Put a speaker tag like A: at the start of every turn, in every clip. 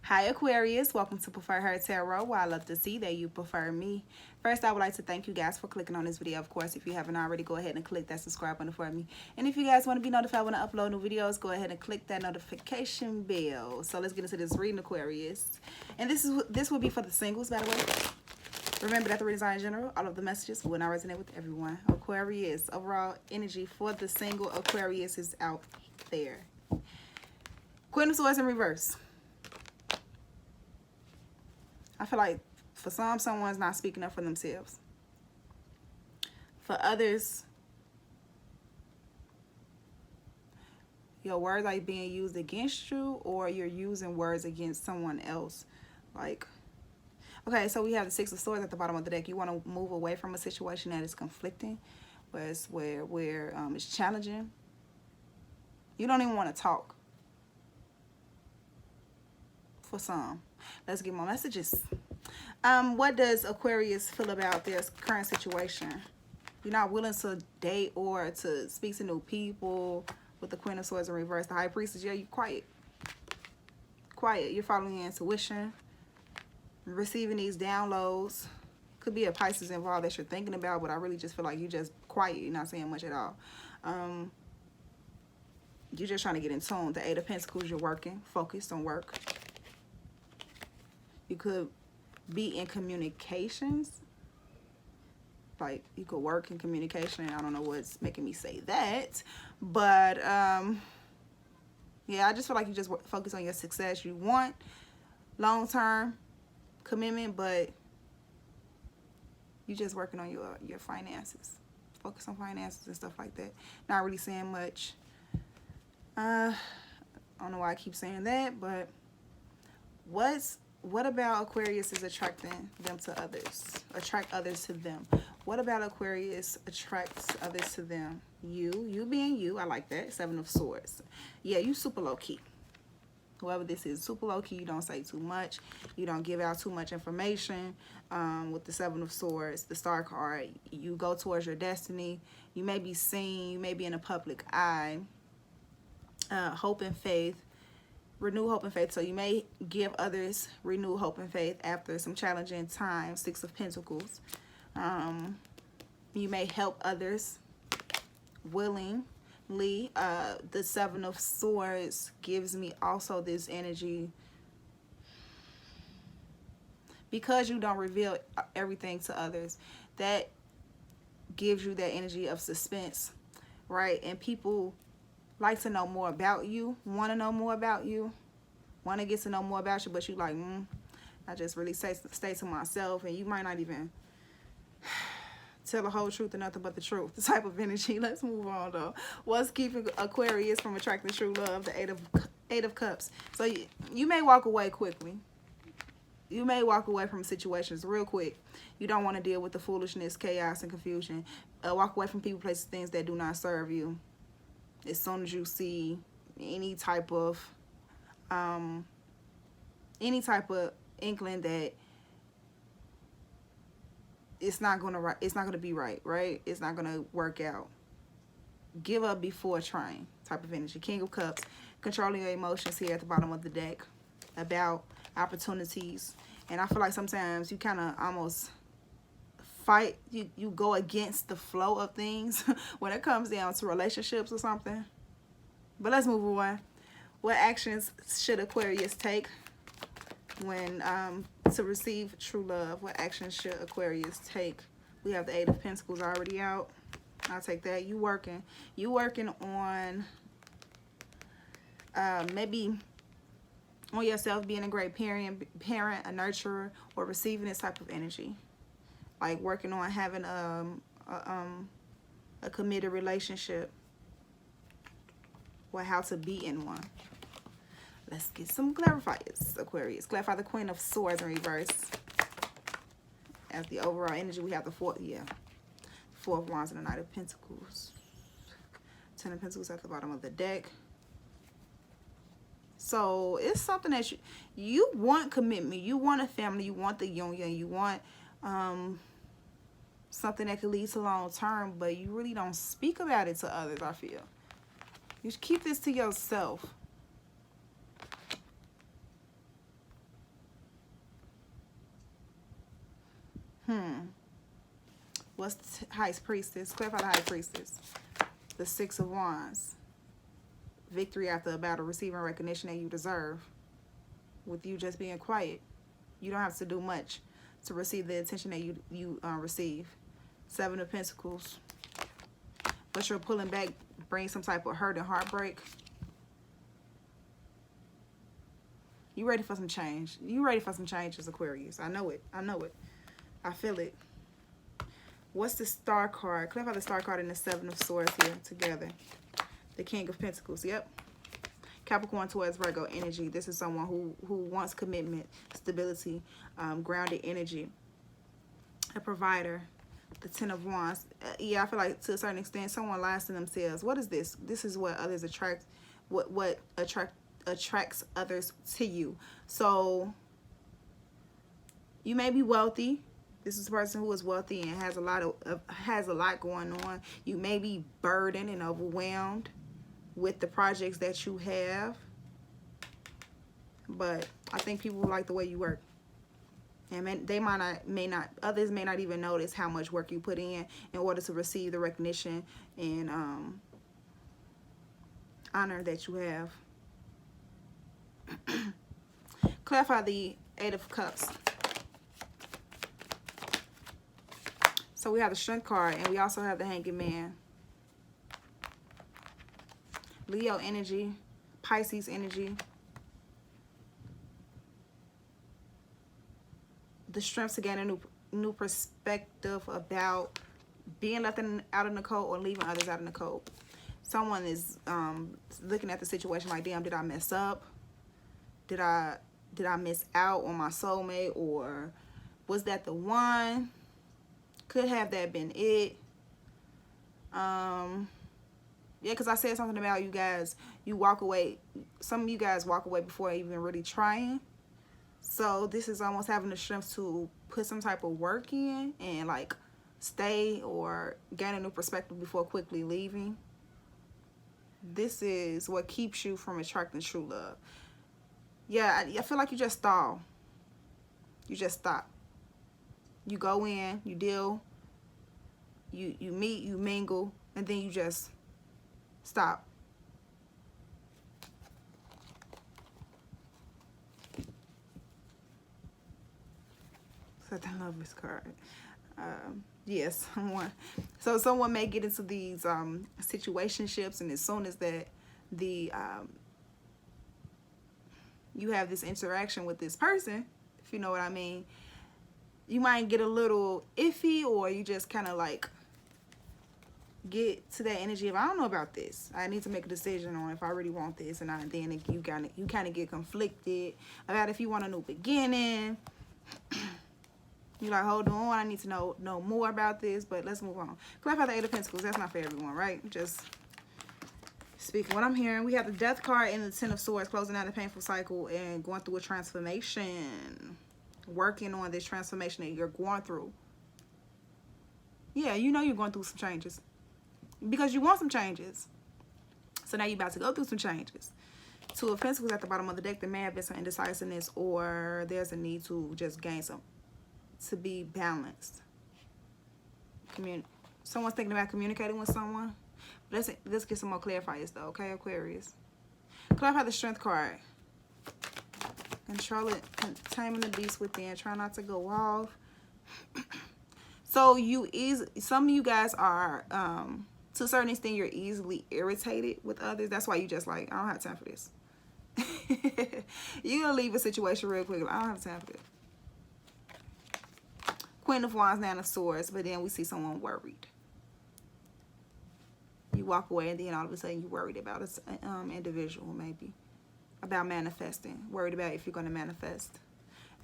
A: Hi Aquarius, welcome to Preferher Tarot, where I love to see that you prefer me. First, I would like to thank you guys for clicking on this video. Of course, if you haven't already, go ahead and click that subscribe button for me. And if you guys want to be notified when I upload new videos, go ahead and click that notification bell. So let's get into this reading, Aquarius. And this will be for the singles, by the way. Remember that the readings are in general. All of the messages will not resonate with everyone. Aquarius, overall energy for the single Aquarius is out there. Queen of Swords in reverse. I feel like for some, someone's not speaking up for themselves. For others, your words are being used against you, or you're using words against someone else. Like, okay, so we have the Six of Swords at the bottom of the deck. You want to move away from a situation that is conflicting, where it's challenging. You don't even want to talk. For some. Let's get more messages. What does Aquarius feel about their current situation? You're not willing to date or to speak to new people with the Queen of Swords in reverse. The High Priestess, yeah, you're quiet. Quiet. You're following your intuition. Receiving these downloads. Could be a Pisces involved that you're thinking about, but I really just feel like you're just quiet. You're not saying much at all. You're just trying to get in tune. The Eight of Pentacles, you're working. Focused on work. You could be in communications. Like, you could work in communication. I don't know what's making me say that. But, yeah, I just feel like you just focus on your success. You want long-term commitment, but you're just working on your finances. Focus on finances and stuff like that. Not really saying much. I don't know why I keep saying that, but what about Aquarius is attracting them to others? Attract others to them. What about Aquarius attracts others to them? You being you. I like that. Seven of Swords. Yeah, you super low-key. Whoever this is, super low-key. You don't say too much. You don't give out too much information. With the Seven of Swords, the Star card, you go towards your destiny. You may be seen. You may be in a public eye. Hope and faith. Renew hope and faith. So you may give others renewed hope and faith after some challenging times. Six of Pentacles. You may help others willingly. The Seven of Swords gives me also this energy. Because you don't reveal everything to others, that gives you that energy of suspense, right? And people like to know more about you, want to know more about you, want to get to know more about you, but you like, I just really stay to myself, and you might not even tell the whole truth and nothing but the truth. The type of energy. Let's move on, though. What's keeping Aquarius from attracting true love? The Eight of Cups. So you may walk away quickly. You may walk away from situations real quick. You don't want to deal with the foolishness, chaos, and confusion. Walk away from people, places, things that do not serve you. As soon as you see any type of inkling that it's not gonna be right, it's not gonna work out, give up before trying. Type of energy. King of Cups, controlling your emotions here at the bottom of the deck, about opportunities. And I feel like sometimes you kind of almost fight, you go against the flow of things when it comes down to relationships or something. But let's move on. What actions should Aquarius take when to receive true love? What actions should Aquarius take? We have the Eight of Pentacles already out. I'll take that. You working on maybe on yourself, being a great parent, a nurturer, or receiving this type of energy. Like working on having a committed relationship, or how to be in one. Let's get some clarifiers, Aquarius. Clarify the Queen of Swords in reverse. As the overall energy, we have the Four of Wands and the Knight of Pentacles. Ten of Pentacles at the bottom of the deck. So it's something that you want commitment. You want a family. You want the union. You want something that could lead to long term, but you really don't speak about it to others, I feel. You should keep this to yourself. What's the High Priestess? Clarify the High Priestess. The Six of Wands. Victory after a battle, receiving recognition that you deserve. With you just being quiet. You don't have to do much to receive the attention that you receive. Seven of Pentacles. But you're pulling back, bring some type of hurt and heartbreak. You ready for some change. You ready for some changes, Aquarius. I know it. I know it. I feel it. What's the Star card? Clarify the Star card and the Seven of Swords here together. The King of Pentacles. Yep. Capricorn, Taurus, Virgo energy. This is someone who wants commitment, stability, grounded energy. A provider. The Ten of Wands. Yeah, I feel like to a certain extent, someone lies to themselves. What is this? This is what others attract. What attracts others to you. So you may be wealthy. This is a person who is wealthy and has a lot going on. You may be burdened and overwhelmed with the projects that you have. But I think people like the way you work. And they others may not even notice how much work you put in order to receive the recognition and honor that you have. Clarify the Eight of Cups. So we have the Strength card and we also have the Hanged Man. Leo energy, Pisces energy. The strength to gain a new perspective about being left out in the cold or leaving others out in the cold. Someone is looking at the situation like, damn, did I mess up? Did I miss out on my soulmate, or was that the one? Could have that been it? Yeah, because I said something about you guys. You walk away. Some of you guys walk away before even really trying. So this is almost having the strength to put some type of work in and like stay or gain a new perspective before quickly leaving. This is what keeps you from attracting true love. Yeah, I feel like you just stall. You just stop. You go in, you deal, you meet, you mingle, and then you just stop. Set the Lovers card. Yes, someone may get into these situationships, and as soon as that you have this interaction with this person, if you know what I mean, you might get a little iffy, or you just kind of like get to that energy of, I don't know about this. I need to make a decision on if I really want this, and then you kind of get conflicted about if you want a new beginning. You're like, hold on, I need to know more about this, but let's move on. Clarify the Eight of Pentacles. That's not for everyone, right? Just speaking what I'm hearing. We have the Death card and the Ten of Swords, closing out a painful cycle and going through a transformation. Working on this transformation that you're going through. Yeah, you know you're going through some changes. Because you want some changes. So now you're about to go through some changes. Two of Pentacles at the bottom of the deck. There may have been some indecisiveness, or there's a need to just gain some, to be balanced. Someone's thinking about communicating with someone. Let's get some more clarifiers though, okay, Aquarius? Clarify the Strength card. Control it, taming the beast within. Try not to go off. So some of you guys are, to a certain extent, you're easily irritated with others. That's why you just like, I don't have time for this. You're gonna leave a situation real quick. I don't have time for this. Queen of Wands, Nine of Swords, but then we see someone worried. You walk away and then all of a sudden you're worried about an individual, maybe. About manifesting. Worried about if you're going to manifest.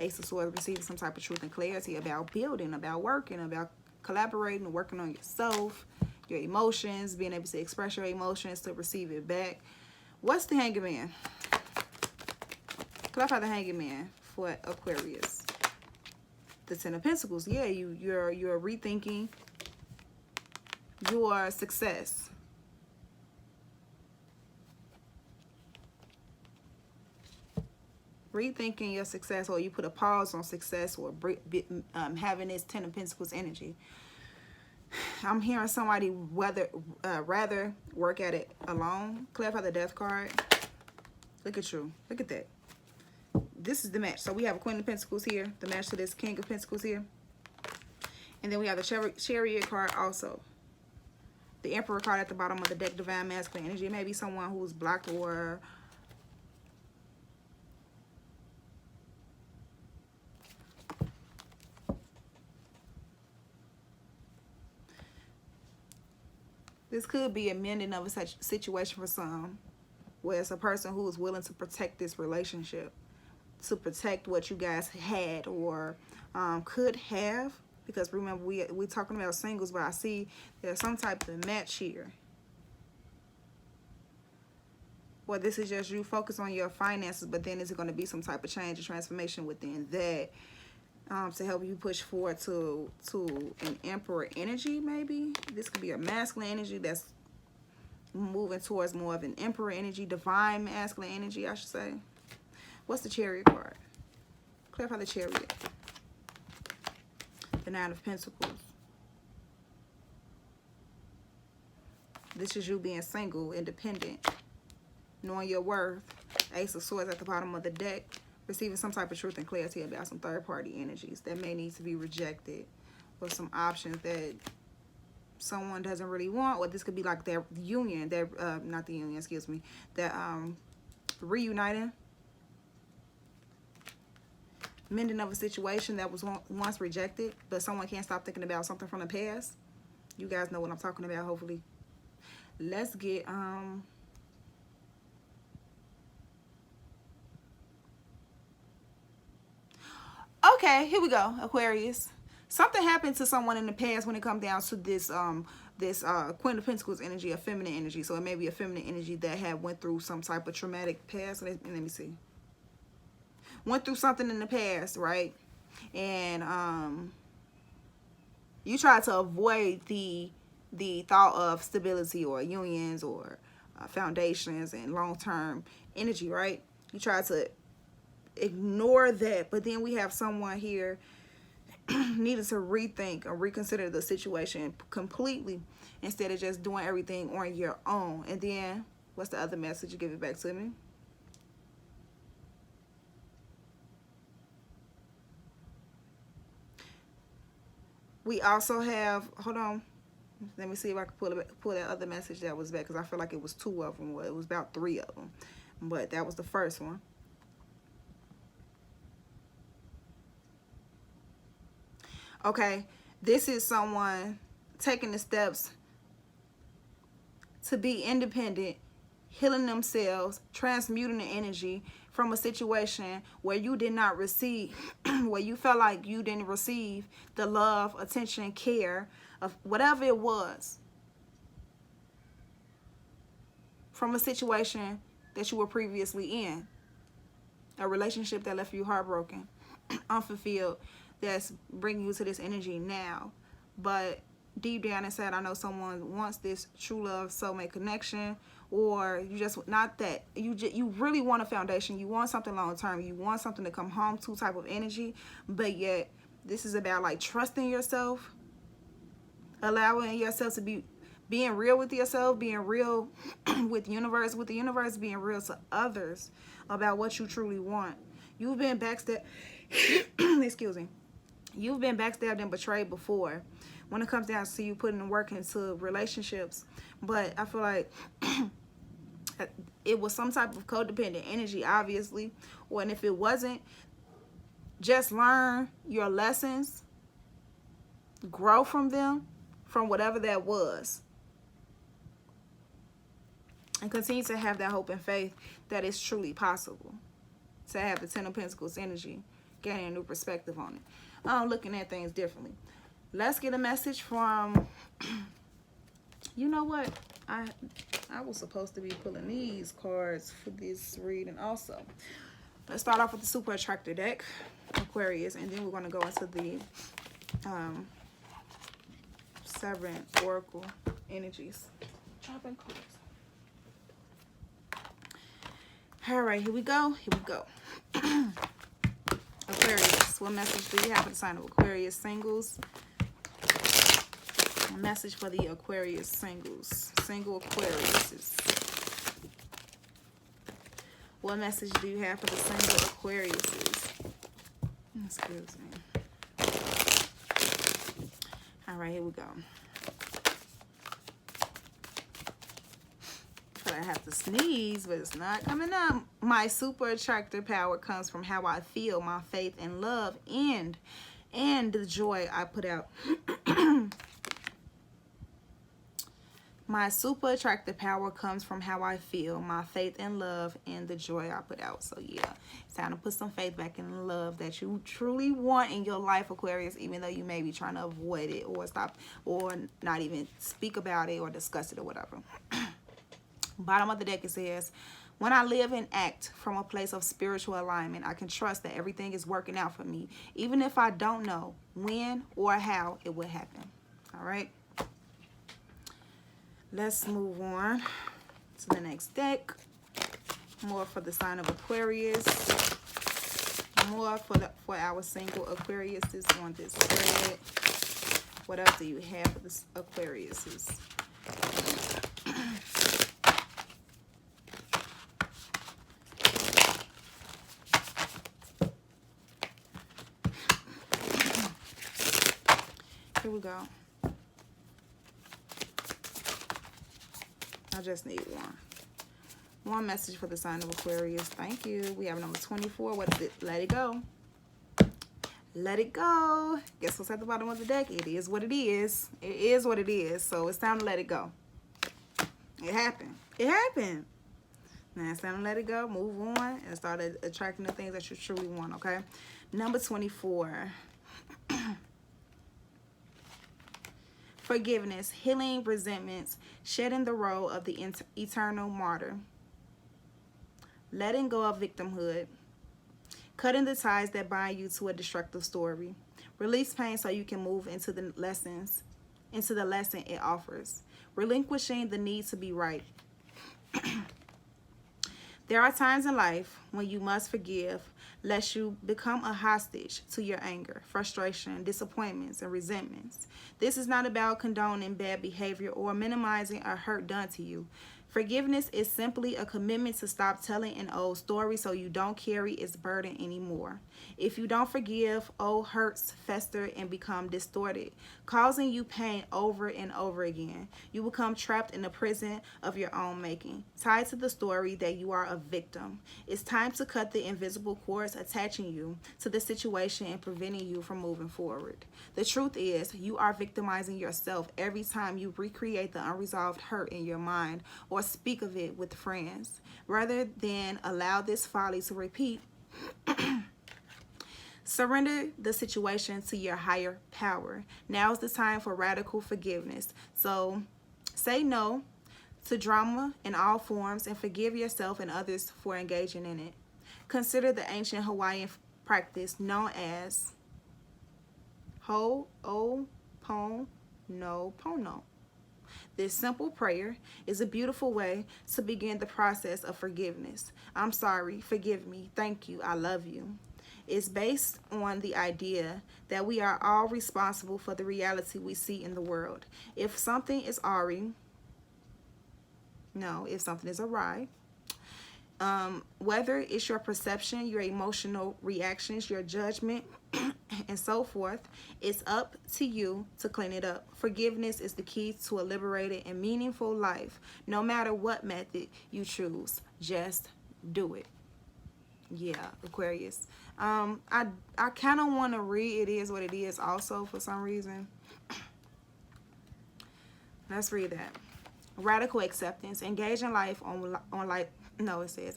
A: Ace of Swords, receiving some type of truth and clarity about building, about working, about collaborating, working on yourself, your emotions, being able to express your emotions to receive it back. What's the Hanged Man? Clarify the Hanged Man for Aquarius. The Ten of Pentacles. Yeah, you're rethinking your success. rethinking your success, or you put a pause on success, or having this Ten of Pentacles energy. I'm hearing somebody rather work at it alone. Clarify the Death card. Look at you. Look at that. This is the match. So we have a Queen of Pentacles here. The match to this King of Pentacles here. And then we have the Chariot card also. The Emperor card at the bottom of the deck, Divine Masculine energy. It may be someone who's blocked or this could be a mending of a situation for some, where it's a person who is willing to protect this relationship, to protect what you guys had or could have. Because remember, we're talking about singles, but I see there's some type of match here. Well, this is just you focus on your finances, but then is it going to be some type of change or transformation within that to help you push forward to an Emperor energy, maybe? This could be a masculine energy that's moving towards more of an Emperor energy, divine masculine energy, I should say. What's the Chariot card? Clarify the Chariot. The Nine of Pentacles. This is you being single, independent, knowing your worth. Ace of Swords at the bottom of the deck. Receiving some type of truth and clarity about some third-party energies that may need to be rejected, or some options that someone doesn't really want. Or this could be like their union, their not the union, excuse me, that reuniting, mending of a situation that was once rejected, but someone can't stop thinking about something from the past. You guys know what I'm talking about, hopefully. Let's get okay, here we go, Aquarius. Something happened to someone in the past when it comes down to this Queen of Pentacles energy, a feminine energy. So it may be a feminine energy that had went through some type of traumatic past. Let me see. Went through something in the past, right? And you try to avoid the thought of stability or unions or foundations and long-term energy, right? You try to ignore that, but then we have someone here needed to rethink or reconsider the situation completely instead of just doing everything on your own. And then what's the other message? Give it back to me. We also have, hold on, let me see if I can pull that other message that was back, because I feel like it was two of them. Well, it was about three of them, but that was the first one. Okay, this is someone taking the steps to be independent, healing themselves, transmuting the energy from a situation where you did not receive, where you felt like you didn't receive the love, attention, care of whatever it was, from a situation that you were previously in, a relationship that left you heartbroken, unfulfilled, that's bringing you to this energy now. But deep down inside, I know someone wants this true love, soulmate connection, or you just not that. You really want a foundation. You want something long term. You want something to come home to type of energy. But yet, this is about like trusting yourself, allowing yourself to being real with yourself, being real with the universe, being real to others about what you truly want. You've been backstabbed. Excuse me. You've been backstabbed and betrayed before when it comes down to you putting the work into relationships. But I feel like it was some type of codependent energy, obviously. Or, and if it wasn't, just learn your lessons, grow from them, from whatever that was. And continue to have that hope and faith that it's truly possible to have the Ten of Pentacles energy, gaining a new perspective on it. Looking at things differently. Let's get a message from, you know what? I was supposed to be pulling these cards for this reading also. Let's start off with the Super Attractor deck, Aquarius, and then we're going to go into the 7 Oracle energies. Dropping cards. All right, here we go. Here we go. Aquarius, what message do you have for the sign of Aquarius singles? A message for the Aquarius singles. Single Aquariuses. What message do you have for the single Aquariuses? Excuse me. All right, here we go. I have to sneeze, but it's not coming up. My super attractor power comes from how I feel, my faith and love, and the joy I put out. My super attractive power comes from how I feel, my faith and love, and the joy I put out. So yeah, it's time to put some faith back in the love that you truly want in your life, Aquarius, even though you may be trying to avoid it or stop or not even speak about it or discuss it or whatever. Bottom of the deck, it says, when I live and act from a place of spiritual alignment, I can trust that everything is working out for me, even if I don't know when or how it will happen. All right. Let's move on to the next deck. More for the sign of Aquarius. More for our single Aquariuses on this spread. What else do you have for the Aquariuses? Here we go. I just need one message for the sign of Aquarius. Thank you. We have number 24. What is it? Let it go. Let it go. Guess what's at the bottom of the deck? It is what it is. It is what it is. So it's time to let it go. It happened. It happened. Now it's time to let it go. Move on and start attracting the things that you truly want, okay? Number 24. Forgiveness, healing resentments, shedding the role of the eternal martyr, letting go of victimhood, cutting the ties that bind you to a destructive story, release pain so you can move into the lesson it offers, relinquishing the need to be right. There are times in life when you must forgive, lest you become a hostage to your anger, frustration, disappointments, and resentments. This is not about condoning bad behavior or minimizing a hurt done to you. Forgiveness is simply a commitment to stop telling an old story so you don't carry its burden anymore. If you don't forgive, old hurts fester and become distorted, causing you pain over and over again. You become trapped in the prison of your own making, tied to the story that you are a victim. It's time to cut the invisible cords attaching you to the situation and preventing you from moving forward. The truth is, you are victimizing yourself every time you recreate the unresolved hurt in your mind or speak of it with friends. Rather than allow this folly to repeat, surrender the situation to your higher power. Now is the time for radical forgiveness. So say no to drama in all forms and forgive yourself and others for engaging in it. Consider the ancient Hawaiian practice known as Ho'oponopono. This simple prayer is a beautiful way to begin the process of forgiveness. I'm sorry, forgive me, thank you, I love you. It's based on the idea that we are all responsible for the reality we see in the world. If something is awry, whether it's your perception, your emotional reactions, your judgment, and so forth, it's up to you to clean it up. Forgiveness is the key to a liberated and meaningful life. No matter what method you choose, just do it. Yeah, Aquarius. I kind of want to read It Is What It Is also for some reason. Let's read that. Radical acceptance. Engage in life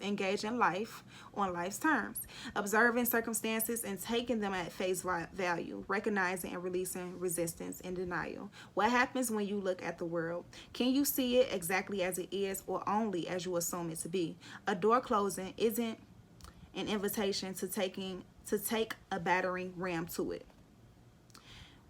A: engage in life on life's terms, observing circumstances and taking them at face value, recognizing and releasing resistance and denial. What happens when you look at the world? Can you see it exactly as it is or only as you assume it to be? A door closing isn't an invitation to take a battering ram to it.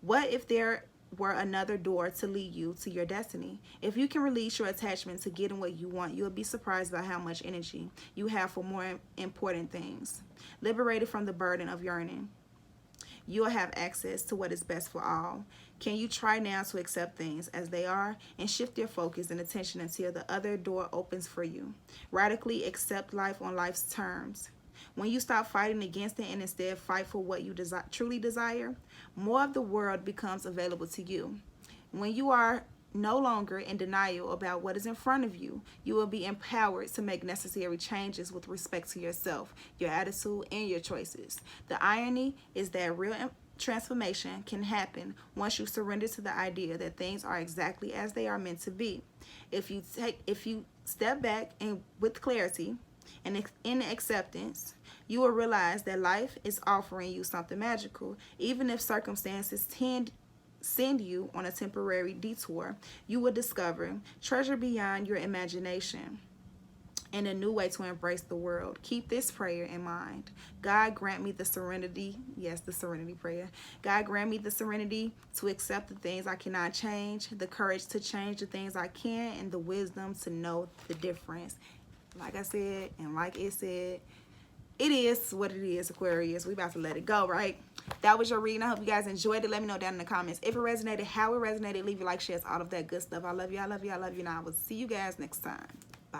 A: What if there were another door to lead you to your destiny. If you can release your attachment to getting what you want, you'll be surprised by how much energy you have for more important things. Liberated from the burden of yearning, you'll have access to what is best for all. Can you try now to accept things as they are and shift your focus and attention until the other door opens for you? Radically accept life on life's terms. When you stop fighting against it and instead fight for what you truly desire, more of the world becomes available to you. When you are no longer in denial about what is in front of you, you will be empowered to make necessary changes with respect to yourself, your attitude, and your choices. The irony is that real transformation can happen once you surrender to the idea that things are exactly as they are meant to be. If you step back and with clarity and in acceptance, you will realize that life is offering you something magical. Even if circumstances send you on a temporary detour, you will discover treasure beyond your imagination and a new way to embrace the world. Keep this prayer in mind. God, grant me the serenity. Yes, the serenity prayer. God, grant me the serenity to accept the things I cannot change, the courage to change the things I can, and the wisdom to know the difference. Like I said, and like it said, it is what it is, Aquarius. We about to let it go, right? That was your reading. I hope you guys enjoyed it. Let me know down in the comments if it resonated, how it resonated. Leave your like, shares, all of that good stuff. I love you. I love you. I love you. And I will see you guys next time. Bye.